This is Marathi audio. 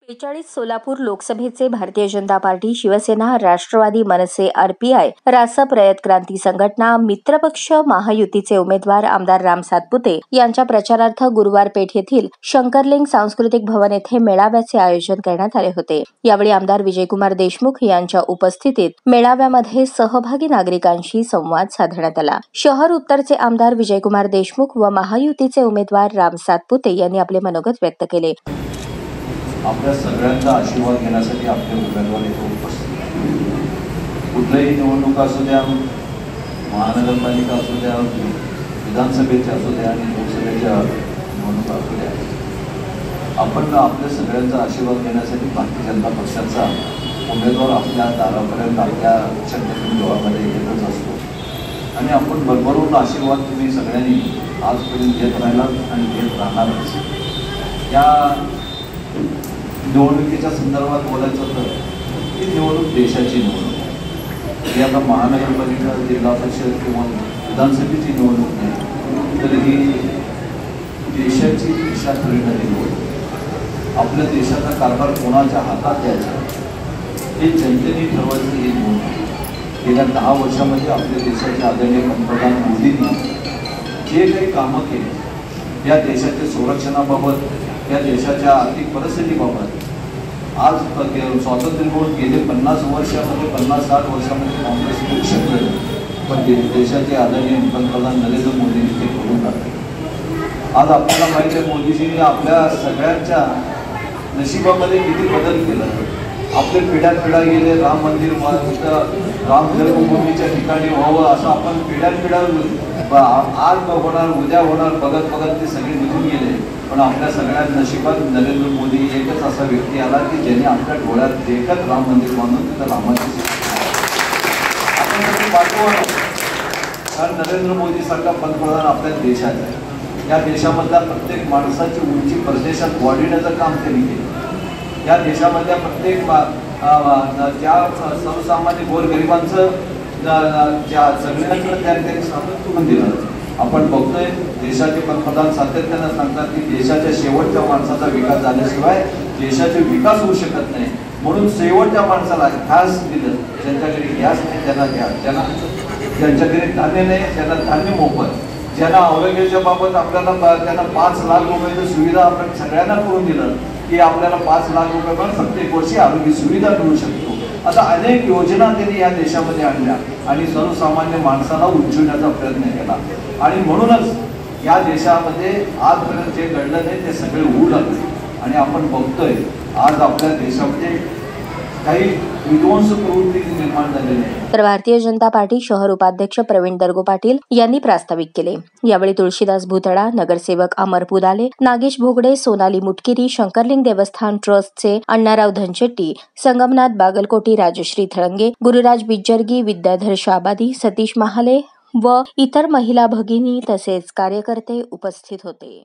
43 सोलापूर लोकसभेचे भारतीय जनता पार्टी, शिवसेना, राष्ट्रवादी, मनसे, आरपीआय, रासप, रयत क्रांती संघटना, मित्रपक्ष, महायुतीचे उमेदवार आमदार राम सातपुते यांच्या प्रचारार्थ गुरुवार पेठ येथील शंकरलिंग सांस्कृतिक भवन येथे मेळाव्याचे आयोजन करण्यात आले होते। यावेळी आमदार विजयकुमार देशमुख यांच्या उपस्थितीत मेळाव्यामध्ये सहभागी नागरिकांशी संवाद साधण्यात आला। शहर उत्तरचे आमदार विजयकुमार देशमुख व महायुतीचे उमेदवार राम सातपुते यांनी आपले मनोगत व्यक्त केले। आपल्या सगळ्यांचा आशीर्वाद घेण्यासाठी आपले उमेदवार येथे उपस्थित आहेत। कुठल्याही निवडणूक असू द्या, महानगरपालिका असू द्या, विधानसभेच्या असू द्या आणि लोकसभेच्या निवडणुका असू द्या, आपण आपल्या सगळ्यांचा आशीर्वाद घेण्यासाठी भारतीय जनता पक्षाचा उमेदवार आपल्या दारापर्यंत आपल्या शक्यतो गावामध्ये येतच असतो आणि आपण भरभरून आशीर्वाद तुम्ही सगळ्यांनी आजपर्यंत घेत राहिलात आणि घेत राहणारच। या निवडणुकीच्या संदर्भात बोलायचं तर ही निवडणूक देशाची निवडणूक आहे। ही आता महानगरपालिका, जिल्हा परिषद किंवा विधानसभेची निवडणूक नाही, तर ही देशाची दिशा ठरविणारी निवडणूक। आपल्या देशाचा कारभार कोणाच्या हातात द्यायचा हे जनतेने ठरवायचं ही निवडणूक। गेल्या 10 वर्षामध्ये आपल्या देशाचे आदरणीय पंतप्रधान मोदींनी जे काही कामं केली, या देशाच्या संरक्षणाबाबत, या देशाच्या आर्थिक परिस्थितीबाबत, आज स्वातंत्र्य मिळून गेले 50 वर्षामध्ये 50-60 वर्षामध्ये काँग्रेस होऊ शकलं, पण देशाचे आदरणीय पंतप्रधान नरेंद्र मोदींनी ते करून टाकले। आज आपल्याला माहिती आहे मोदीजींनी आपल्या सगळ्यांच्या नशिबामध्ये किती बदल केला। आपले पिढ्यानपिढ्या गेले राम मंदिर राम जन्मभूमीच्या ठिकाणी व्हावं असं आपण पिढ्यानपिढ्या आज होणार, उद्या होणार बघत बघत ते सगळे निघून गेले, पण आपल्या सगळ्या नशिबात नरेंद्र मोदी एकच असा व्यक्ती आला की ज्याने आपल्या डोळ्यात देखत राम मंदिर बांधून तिथं रामाची आपण पाठवा। कारण नरेंद्र मोदी सारखा पंतप्रधान आपल्या देशात आहे। या देशामधल्या प्रत्येक माणसाची उंची परदेशात वाढविण्याचं काम त्यांनी केलं। या देशामधल्या प्रत्येक ज्या सर्वसामान्य गोरगरिबांचं ज्या सगळ्यांकडे त्यांनी सातत्य दिलं। आपण बघतोय देशाचे पंतप्रधान सातत्याने सांगतात की देशाच्या शेवटच्या माणसाचा विकास झाल्याशिवाय देशाचे विकास होऊ शकत नाही, म्हणून शेवटच्या माणसाला गॅस दिलं। ज्यांच्याकडे गॅस नाही त्यांना गॅस, ज्यांच्याकडे धान्य नाही त्यांना धान्य मोफत, ज्यांना आरोग्याच्या बाबत आपल्याला त्यांना 5 लाख रुपयाची सुविधा आपण सगळ्यांना करून दिलं की आपल्याला 5 लाख रुपये प्रत्येक वर्षी आरोग्य सुविधा मिळू शकतो। आता अनेक योजना त्यांनी या देशामध्ये आणल्या आणि सर्वसामान्य माणसाला उंचवण्याचा प्रयत्न केला आणि म्हणूनच या देशामध्ये आजपर्यंत जे घडलं नाही ते सगळे होऊ लागले आणि आपण बघतोय आज आपल्या देशामध्ये काही विध्वंस प्रवृत्ती निर्माण झालेली आहे। तर भारतीय जनता पार्टी शहर उपाध्यक्ष प्रवीण दर्गो पाटील यांनी प्रास्ताविक केले। यावेळी तुळशीदास भुतडा, नगरसेवक अमर पुदाले, नागेश भोगडे, सोनाली मुटकिरी, शंकरलिंग देवस्थान ट्रस्टचे अण्णाराव धनशेट्टी, संगमनाथ बागलकोटी, राजश्री थळंगे, गुरुराज बिज्जरगी, विद्याधर शाबादी, सतीश महाले व इतर महिला भगिनी तसेच कार्यकर्ते उपस्थित होते।